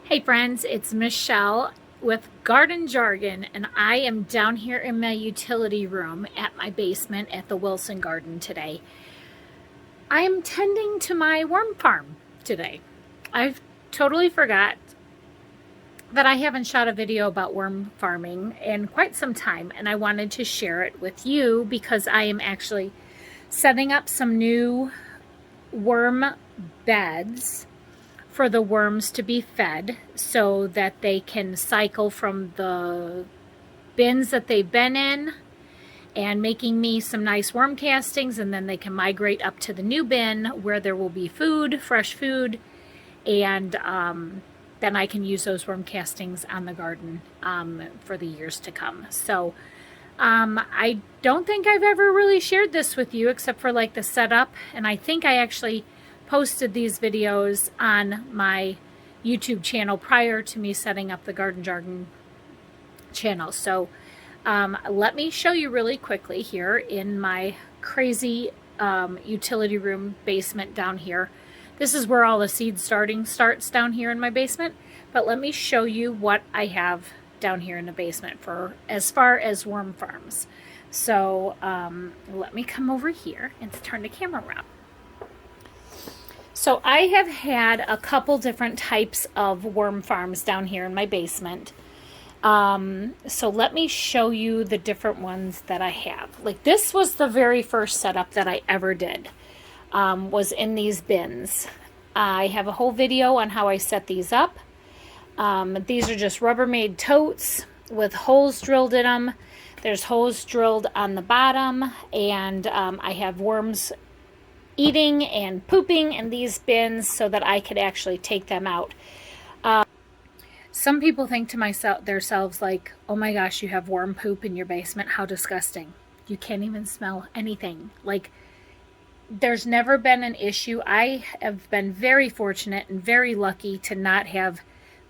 Hey friends, it's Michelle with Garden Jargon, and I am down here in my utility room at my basement at the Wilson Garden today. I'm tending to my worm farm today. I've totally forgot that I haven't shot a video about worm farming in quite some time, and I wanted to share it with you because I am actually setting up some new worm beds for the worms to be fed so that they can cycle from the bins that they've been in and making me some nice worm castings, and then they can migrate up to the new bin where there will be food, fresh food, and then I can use those worm castings on the garden for the years to come. So I don't think I've ever really shared this with you except for like the setup, and I think I actually posted these videos on my YouTube channel prior to me setting up the Garden Jargon channel. So let me show you really quickly here in my crazy utility room basement down here. This is where all the seed starts down here in my basement, but let me show you what I have down here in the basement for as far as worm farms. So let me come over here and turn the camera around. So I have had a couple different types of worm farms down here in my basement. So let me show you the different ones that I have. Like this was the very first setup that I ever did, was in these bins. I have a whole video on how I set these up. These are just Rubbermaid totes with holes drilled in them. There's holes drilled on the bottom, and I have worms eating and pooping in these bins so that I could actually take them out. Some people think to themselves like, oh my gosh, you have worm poop in your basement, how disgusting. You can't even smell anything. Like, there's never been an issue. I have been very fortunate and very lucky to not have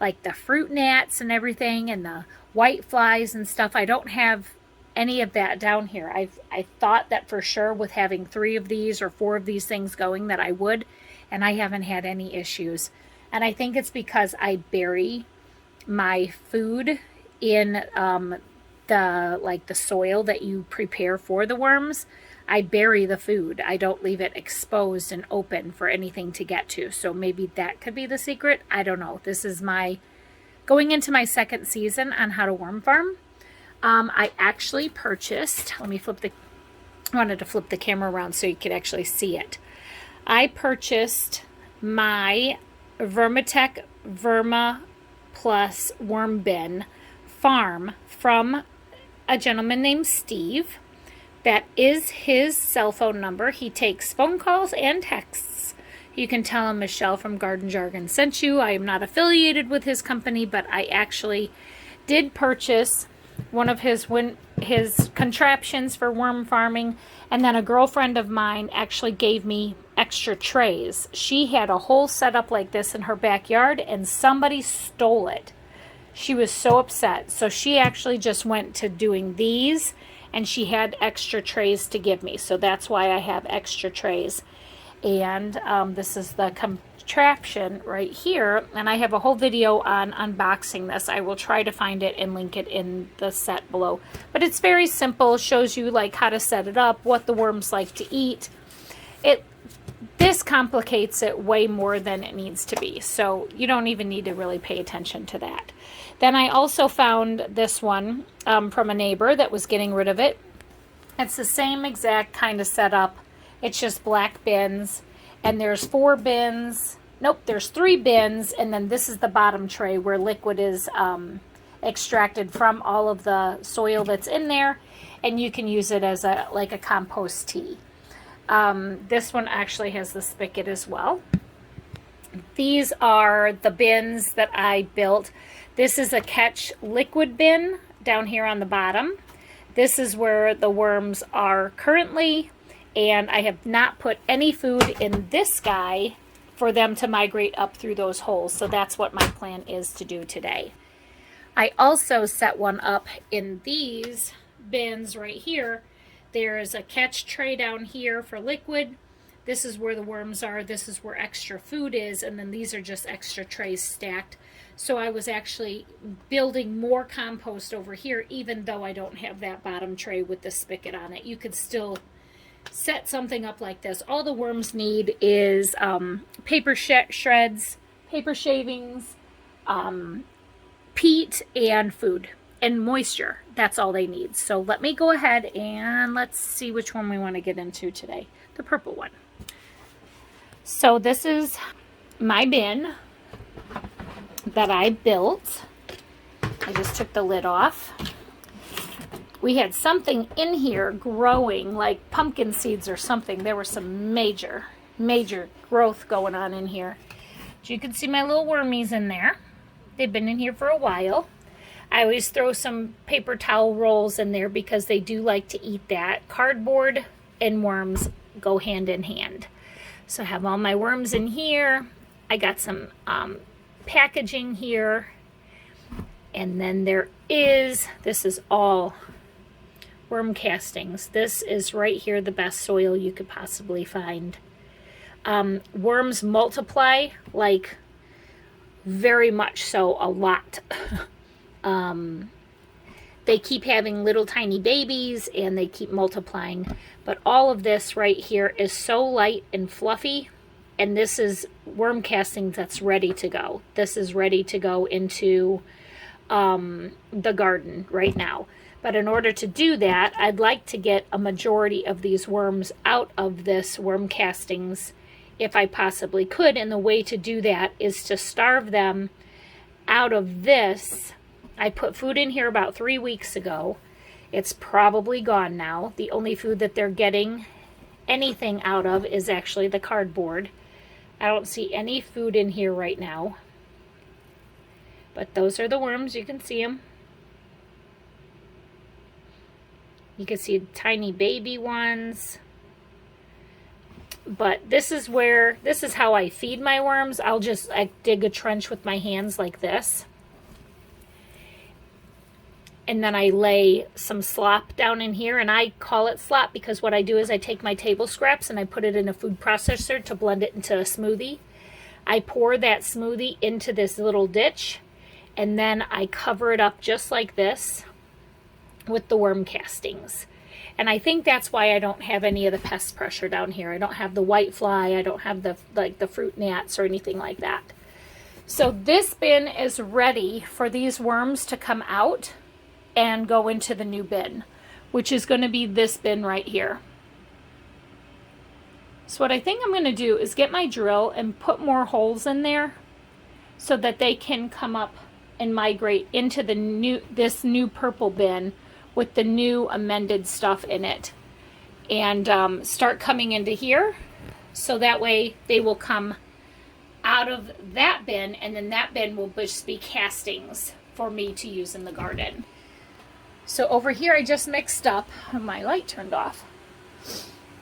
like the fruit gnats and everything and the white flies and stuff. I don't have any of that down here. I thought that for sure with having 3 of these or 4 of these things going that I would, and I haven't had any issues. And I think it's because I bury my food in the soil that you prepare for the worms. I bury the food. I don't leave it exposed and open for anything to get to. So maybe that could be the secret. I don't know. This is my going into my 2nd season on how to worm farm. I actually purchased, I wanted to flip the camera around so you could actually see it. I purchased my Vermitec Verma Plus Worm Bin farm from a gentleman named Steve. That is his cell phone number. He takes phone calls and texts. You can tell him Michelle from Garden Jargon sent you. I am not affiliated with his company, but I actually did purchase one of his contraptions for worm farming, and then a girlfriend of mine actually gave me extra trays. She had a whole setup like this in her backyard and somebody stole it. She was so upset, so she actually just went to doing these, and she had extra trays to give me, so that's why I have extra trays. And this is the contraption right here, and I have a whole video on unboxing this. I will try to find it and link it in the set below, but it's very simple. Shows you like how to set it up, what the worms like to eat. This complicates it way more than it needs to be, so you don't even need to really pay attention to that. Then I also found this one from a neighbor that was getting rid of it. It's the same exact kind of setup. It's just black bins, and there's 4 bins. Nope, there's 3 bins, and then this is the bottom tray where liquid is extracted from all of the soil that's in there, and you can use it as like a compost tea. This one actually has the spigot as well. These are the bins that I built. This is a catch liquid bin down here on the bottom. This is where the worms are currently, and I have not put any food in this guy for them to migrate up through those holes. So that's what my plan is to do today. I also set one up in these bins right here. There's a catch tray down here for liquid. this is where the worms are, this is where extra food is, and then these are just extra trays stacked. So I was actually building more compost over here, even though I don't have that bottom tray with the spigot on it. You could still set something up like this. All the worms need is paper shreds, paper shavings, peat, and food and moisture. That's all they need. So let me go ahead and let's see which one we want to get into today. The purple one. So this is my bin that I built. I just took the lid off. We had something in here growing, like pumpkin seeds or something. There was some major growth going on in here. As you can see, my little wormies in there. They've been in here for a while. I always throw some paper towel rolls in there because they do like to eat that. Cardboard and worms go hand in hand. So I have all my worms in here. I got some packaging here. And then this is all worm castings. This is right here the best soil you could possibly find. Worms multiply, like very much so, a lot. They keep having little tiny babies and they keep multiplying. But all of this right here is so light and fluffy. And this is worm castings that's ready to go. This is ready to go into the garden right now. But in order to do that, I'd like to get a majority of these worms out of this worm castings if I possibly could. And the way to do that is to starve them out of this. I put food in here about 3 weeks ago. It's probably gone now. The only food that they're getting anything out of is actually the cardboard. I don't see any food in here right now. But those are the worms. You can see them. You can see tiny baby ones. But this is how I feed my worms. I dig a trench with my hands like this. And then I lay some slop down in here, and I call it slop because what I do is I take my table scraps and I put it in a food processor to blend it into a smoothie. I pour that smoothie into this little ditch, and then I cover it up just like this with the worm castings. And I think that's why I don't have any of the pest pressure down here. I don't have the white fly, I don't have the fruit gnats or anything like that. So this bin is ready for these worms to come out and go into the new bin, which is going to be this bin right here. So what I think I'm going to do is get my drill and put more holes in there so that they can come up and migrate into this new purple bin with the new amended stuff in it, and start coming into here. So that way they will come out of that bin, and then that bin will just be castings for me to use in the garden. So over here I just mixed up, my light turned off.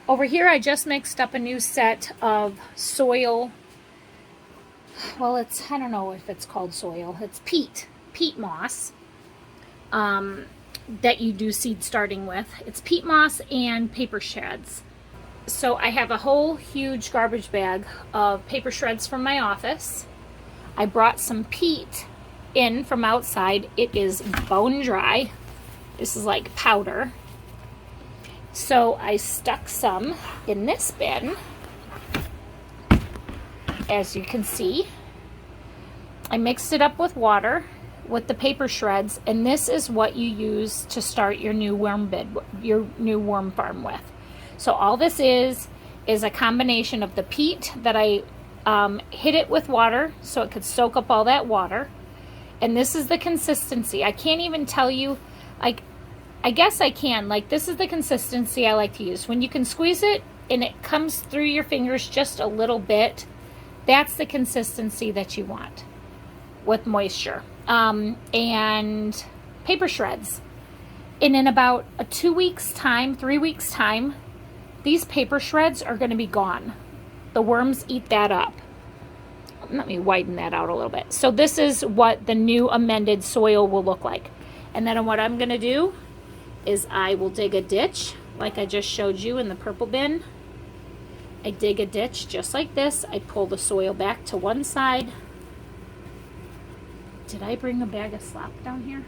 Over here I just mixed up a new set of soil. Well, I don't know if it's called soil. It's peat moss that you do seed starting with. It's peat moss and paper shreds. So I have a whole huge garbage bag of paper shreds from my office. I brought some peat in from outside. It is bone dry. This is like powder. So I stuck some in this bin. As you can see, I mixed it up with water with the paper shreds, and this is what you use to start your new worm bed, your new worm farm with. So all this is a combination of the peat that I hit it with water so it could soak up all that water, and this is the consistency. I can't even tell you, like, I guess I can, like, this is the consistency I like to use. When you can squeeze it and it comes through your fingers just a little bit, that's the consistency that you want with moisture. And paper shreds. And in about 2 weeks time, 3 weeks time, these paper shreds are going to be gone. The worms eat that up. Let me widen that out a little bit. So this is what the new amended soil will look like. And then what I'm going to do is I will dig a ditch like I just showed you in the purple bin. I dig a ditch just like this. I pull the soil back to one side. Did I bring a bag of slop down here?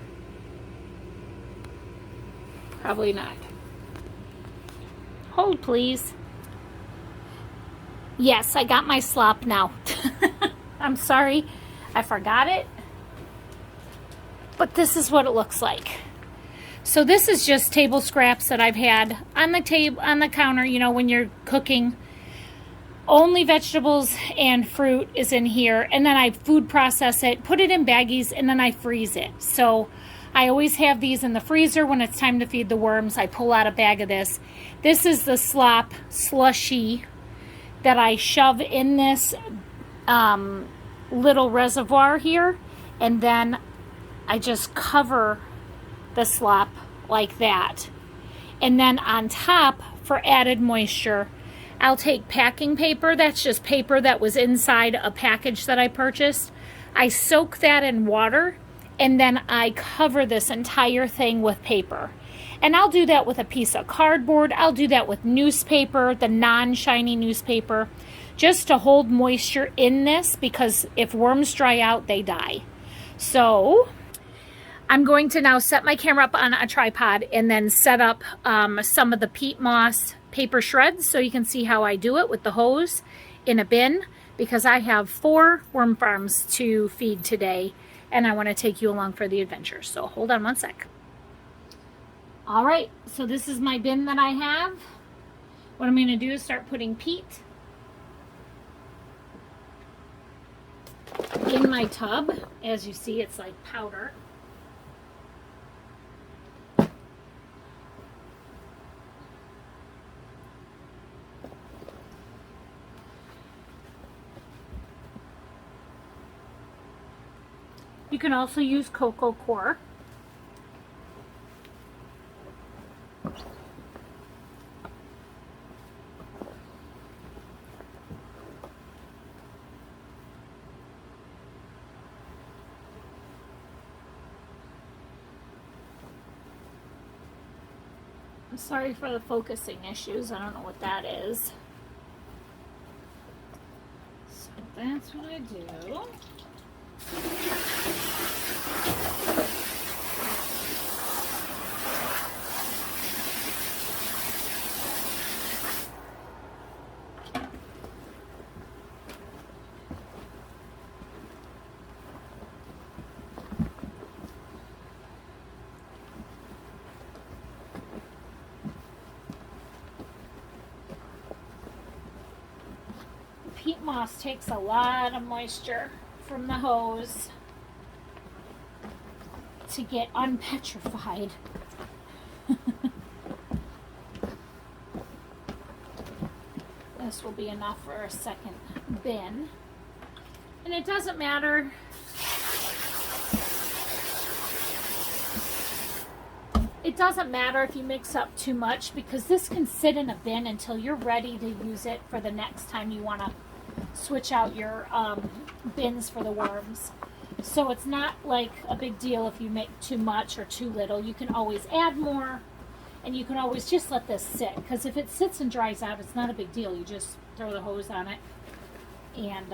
Probably not. Hold, please. Yes, I got my slop now. I'm sorry, I forgot it. But this is what it looks like. So this is just table scraps that I've had on the counter, you know, when you're cooking. Only vegetables and fruit is in here, and then I food process it, put it in baggies, and then I freeze it. So I always have these in the freezer. When it's time to feed the worms, I pull out a bag of this. This is the slop slushy that I shove in this little reservoir here, and then I just cover the slop like that. And then on top, for added moisture, I'll take packing paper. That's just paper that was inside a package that I purchased. I soak that in water, and then I cover this entire thing with paper. And I'll do that with a piece of cardboard. I'll do that with newspaper, the non-shiny newspaper, just to hold moisture in this, because if worms dry out, they die. So I'm going to now set my camera up on a tripod and then set up some of the peat moss paper shreds so you can see how I do it with the hose in a bin, because I have 4 worm farms to feed today and I want to take you along for the adventure. So hold on one sec. All right, so this is my bin that I have. What I'm going to do is start putting peat in my tub. As you see, it's like powder. You can also use cocoa coir. I'm sorry for the focusing issues. I don't know what that is. So that's what I do. Peat moss takes a lot of moisture from the hose to get unpetrified. This will be enough for a second bin. And it doesn't matter if you mix up too much, because this can sit in a bin until you're ready to use it for the next time you want to switch out your bins for the worms. So it's not like a big deal if you make too much or too little. You can always add more, and you can always just let this sit, because if it sits and dries out, it's not a big deal. You just throw the hose on it and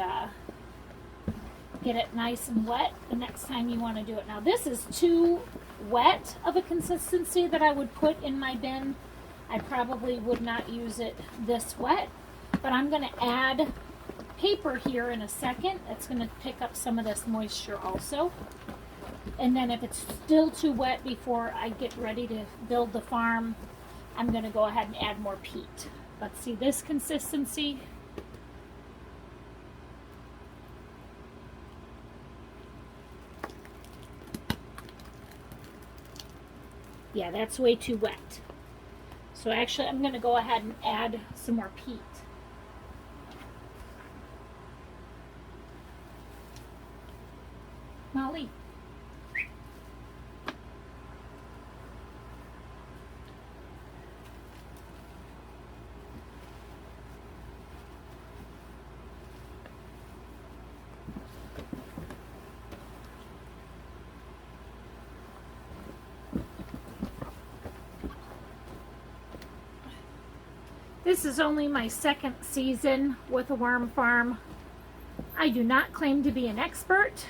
get it nice and wet the next time you want to do it. Now this is too wet of a consistency that I would put in my bin. I probably would not use it this wet, but I'm going to add paper here in a second. That's going to pick up some of this moisture also. And then if it's still too wet before I get ready to build the farm, I'm going to go ahead and add more peat. Let's see this consistency. Yeah, that's way too wet. So actually I'm going to go ahead and add some more peat. Molly. This is only my second season with a worm farm. I do not claim to be an expert.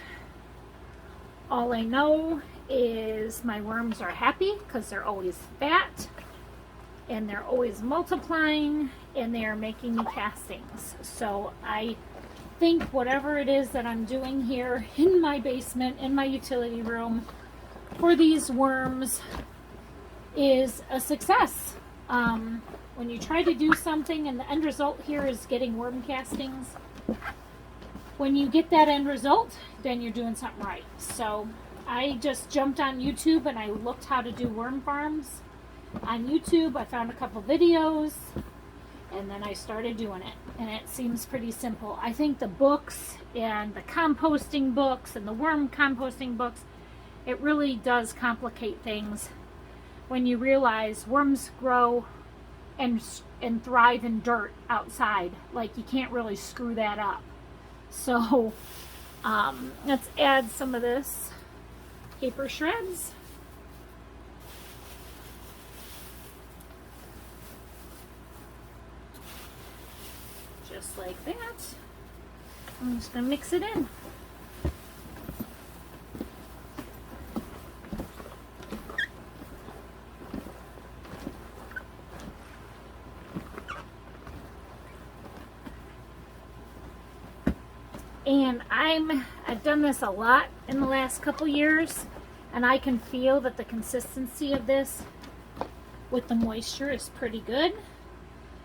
All I know is my worms are happy because they're always fat and they're always multiplying and they are making me castings. So I think whatever it is that I'm doing here in my basement, in my utility room for these worms is a success. When you try to do something and the end result here is getting worm castings, when you get that end result, then you're doing something right. So I just jumped on YouTube and I looked how to do worm farms on YouTube. I found a couple videos and then I started doing it, and it seems pretty simple. I think the books and the composting books and the worm composting books, it really does complicate things when you realize worms grow and thrive in dirt outside. Like, you can't really screw that up. So let's add some of this paper shreds. Just like that. I'm just going to mix it in. And I've done this a lot in the last couple years, and I can feel that the consistency of this with the moisture is pretty good.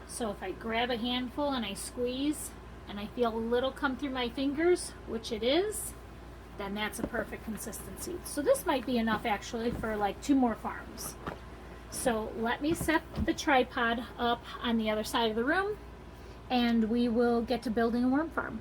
So if I grab a handful and I squeeze and I feel a little come through my fingers, which it is, then that's a perfect consistency. So this might be enough actually for like 2 more farms. So let me set the tripod up on the other side of the room and we will get to building a worm farm.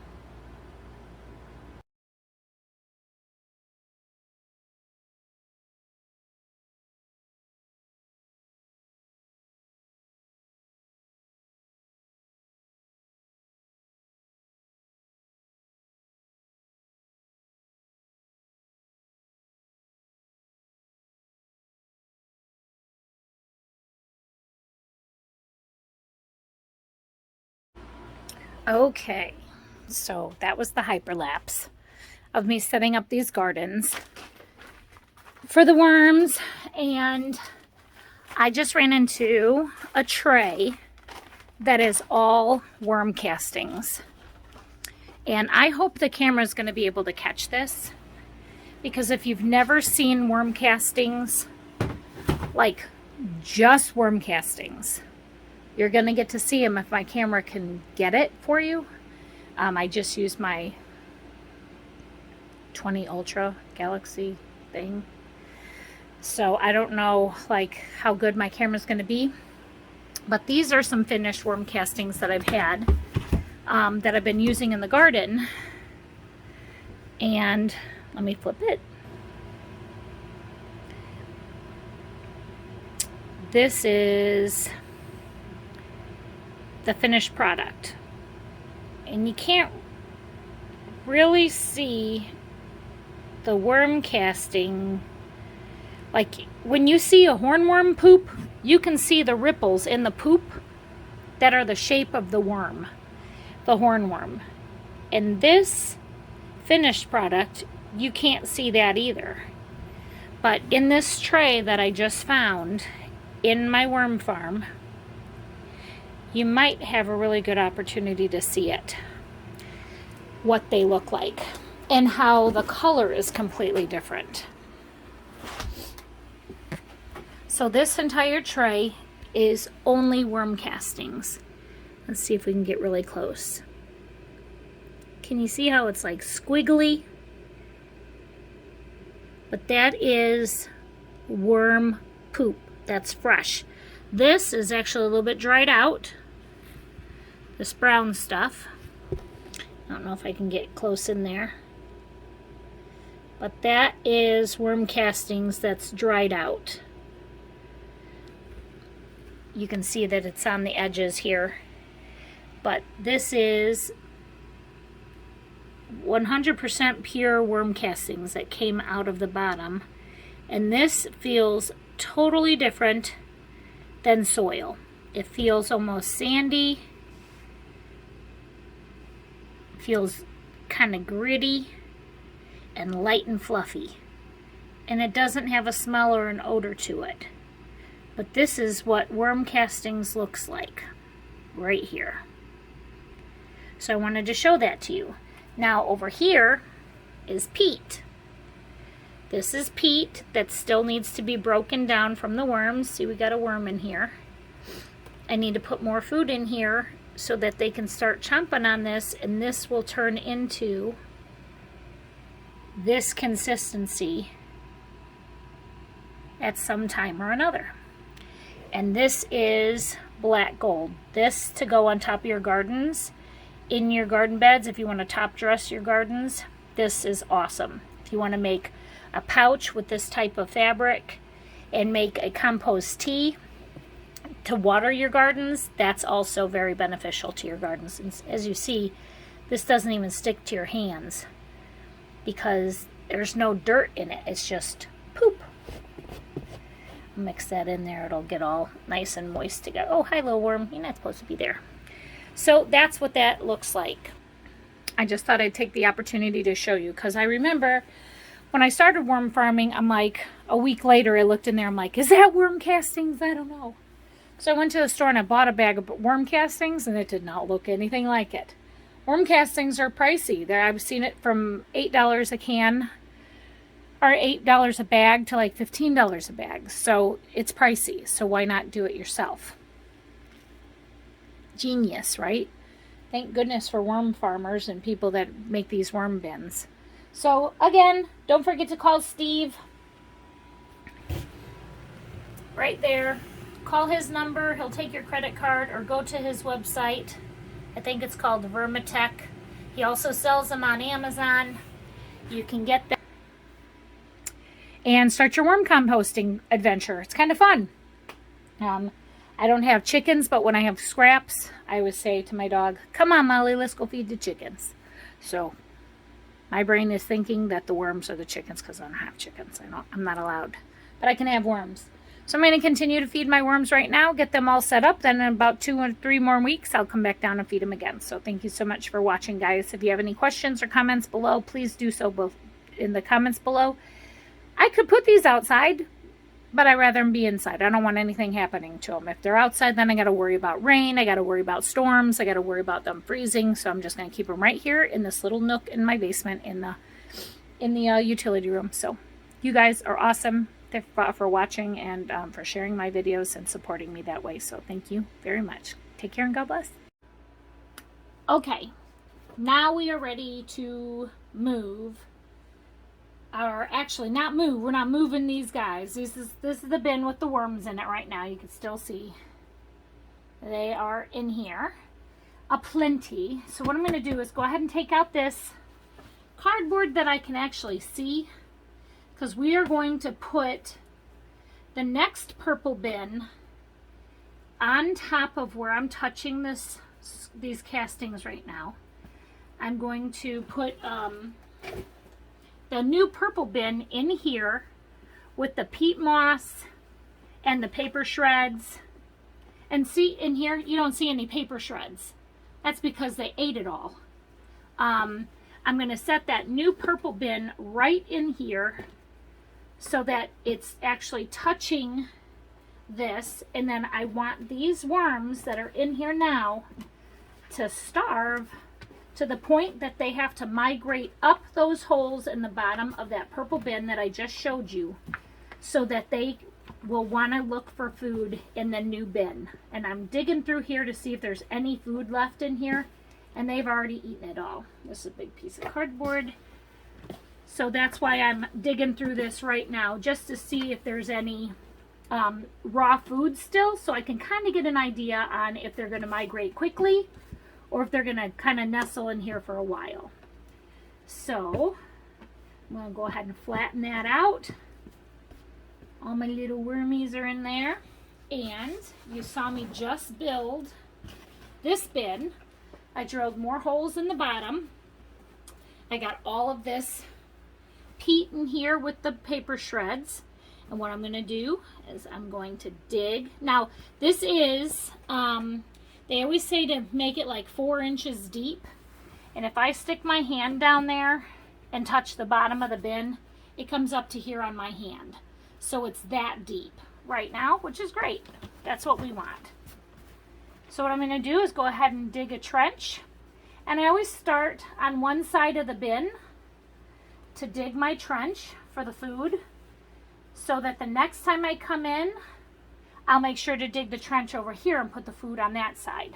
Okay, so that was the hyperlapse of me setting up these gardens for the worms, and I just ran into a tray that is all worm castings. And I hope the camera is going to be able to catch this, because if you've never seen worm castings, like just worm castings, you're going to get to see them if my camera can get it for you. I just used my 20 Ultra Galaxy thing. So I don't know like how good my camera's going to be. But these are some finished worm castings that I've had that I've been using in the garden. And let me flip it. This is the finished product, and you can't really see the worm casting. Like when you see a hornworm poop, you can see the ripples in the poop that are the shape of the worm, the hornworm. And this finished product, you can't see that either. But in this tray that I just found in my worm farm, you might have a really good opportunity to see it, what they look like, and how the color is completely different. So this entire tray is only worm castings. Let's see if we can get really close. Can you see how it's like squiggly? But that is worm poop. That's fresh. This is actually a little bit dried out. This brown stuff. I don't know if I can get close in there. But that is worm castings that's dried out. You can see that it's on the edges here. But this is 100% pure worm castings that came out of the bottom. And this feels totally different than soil. It feels almost sandy. Feels kind of gritty and light and fluffy. And it doesn't have a smell or an odor to it. But this is what worm castings looks like right here. So I wanted to show that to you. Now over here is peat. This is peat that still needs to be broken down from the worms. See, we got a worm in here. I need to put more food in here so that they can start chomping on this, and this will turn into this consistency at some time or another. And this is black gold. This to go on top of your gardens, in your garden beds, if you want to top dress your gardens, this is awesome. If you want to make a pouch with this type of fabric and make a compost tea to water your gardens, that's also very beneficial to your gardens. And as you see, this doesn't even stick to your hands because there's no dirt in it. It's just poop. Mix that in there. It'll get all nice and moist together. Oh, hi, little worm. You're not supposed to be there. So that's what that looks like. I just thought I'd take the opportunity to show you because I remember when I started worm farming, I'm like, a week later I looked in there, I'm like, is that worm castings? I don't know. So I went to the store and I bought a bag of worm castings and it did not look anything like it. Worm castings are pricey. I've seen it from $8 a can or $8 a bag to like $15 a bag. So it's pricey. So why not do it yourself? Genius, right? Thank goodness for worm farmers and people that make these worm bins. So again, don't forget to call Steve. Right there. Call his number. He'll take your credit card or go to his website. I think it's called Vermitec. He also sells them on Amazon. You can get them and start your worm composting adventure. It's kind of fun. I don't have chickens, but when I have scraps, I always say to my dog, come on, Molly, let's go feed the chickens. So my brain is thinking that the worms are the chickens because I don't have chickens. I'm not allowed. But I can have worms. So I'm going to continue to feed my worms right now, get them all set up. Then in about 2 or 3 more weeks, I'll come back down and feed them again. So thank you so much for watching, guys. If you have any questions or comments below, please do so both in the comments below. I could put these outside, but I'd rather them be inside. I don't want anything happening to them. If they're outside, then I got to worry about rain. I got to worry about storms. I got to worry about them freezing. So I'm just going to keep them right here in this little nook in my basement in the utility room. So you guys are awesome for watching and for sharing my videos and supporting me that way. So thank you very much. Take care and God bless. Okay, now we are ready to move. Or actually not move. We're not moving these guys. This is the bin with the worms in it right now. You can still see they are in here aplenty. So what I'm going to do is go ahead and take out this cardboard that I can actually see, because we are going to put the next purple bin on top of where I'm touching these castings right now. I'm going to put the new purple bin in here with the peat moss and the paper shreds. And see, in here, you don't see any paper shreds. That's because they ate it all. I'm going to set that new purple bin right in here so that it's actually touching this. And then I want these worms that are in here now to starve to the point that they have to migrate up those holes in the bottom of that purple bin that I just showed you, so that they will want to look for food in the new bin. And I'm digging through here to see if there's any food left in here, and they've already eaten it all. This is a big piece of cardboard. So that's why I'm digging through this right now, just to see if there's any raw food still, so I can kind of get an idea on if they're going to migrate quickly or if they're going to kind of nestle in here for a while. So I'm going to go ahead and flatten that out. All my little wormies are in there. And you saw me just build this bin. I drilled more holes in the bottom. I got all of this peat in here with the paper shreds. And what I'm going to do is I'm going to dig. Now, this is, they always say to make it like 4 inches deep. And if I stick my hand down there and touch the bottom of the bin, it comes up to here on my hand. So it's that deep right now, which is great. That's what we want. So what I'm going to do is go ahead and dig a trench. And I always start on one side of the bin to dig my trench for the food, so that the next time I come in, I'll make sure to dig the trench over here and put the food on that side.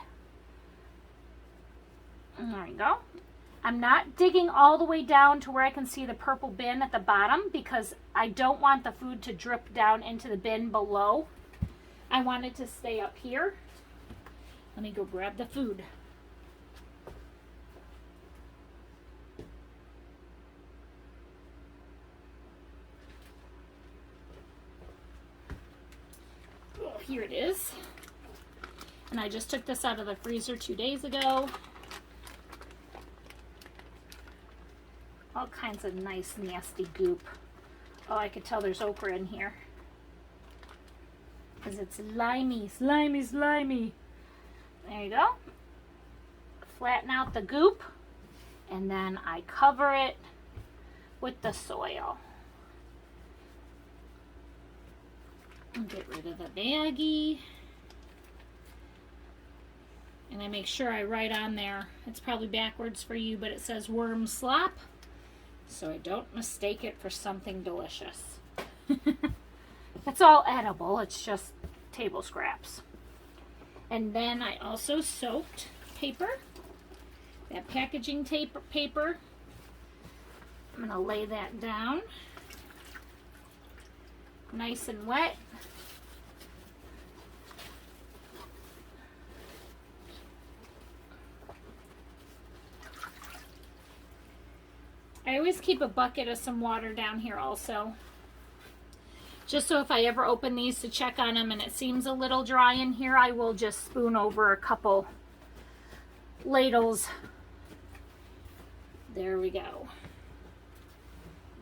And there we go. I'm not digging all the way down to where I can see the purple bin at the bottom, because I don't want the food to drip down into the bin below. I want it to stay up here. Let me go grab the food. Oh, here it is. And I just took this out of the freezer 2 days ago. All kinds of nice, nasty goop. Oh, I could tell there's okra in here, because it's slimy, slimy, slimy. There you go. Flatten out the goop, and then I cover it with the soil. And get rid of the baggie. And I make sure I write on there, it's probably backwards for you, but it says worm slop, so I don't mistake it for something delicious. It's all edible, it's just table scraps. And then I also soaked paper, that packaging tape paper. I'm going to lay that down, nice and wet. I always keep a bucket of some water down here also, just so if I ever open these to check on them and it seems a little dry in here, I will just spoon over a couple ladles. There we go.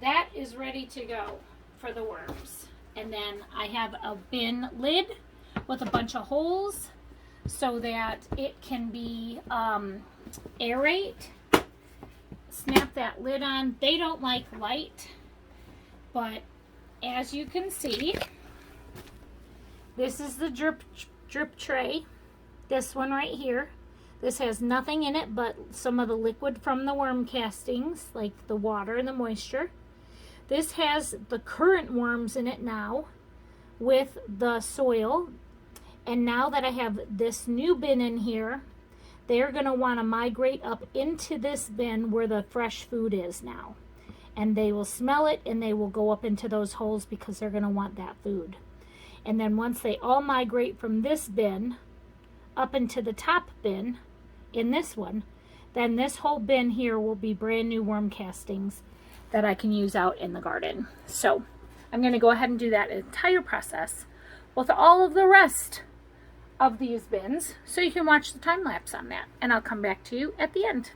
That is ready to go for the worms. And then I have a bin lid with a bunch of holes so that it can be aerate. Snap that lid on. They don't like light, but as you can see, this is the drip tray. This one right here. This has nothing in it but some of the liquid from the worm castings, like the water and the moisture. This has the current worms in it now with the soil. And now that I have this new bin in here, they're going to want to migrate up into this bin where the fresh food is now. And they will smell it and they will go up into those holes because they're going to want that food. And then once they all migrate from this bin up into the top bin in this one, then this whole bin here will be brand new worm castings that I can use out in the garden. So I'm going to go ahead and do that entire process with all of the rest of these bins so you can watch the time lapse on that, and I'll come back to you at the end.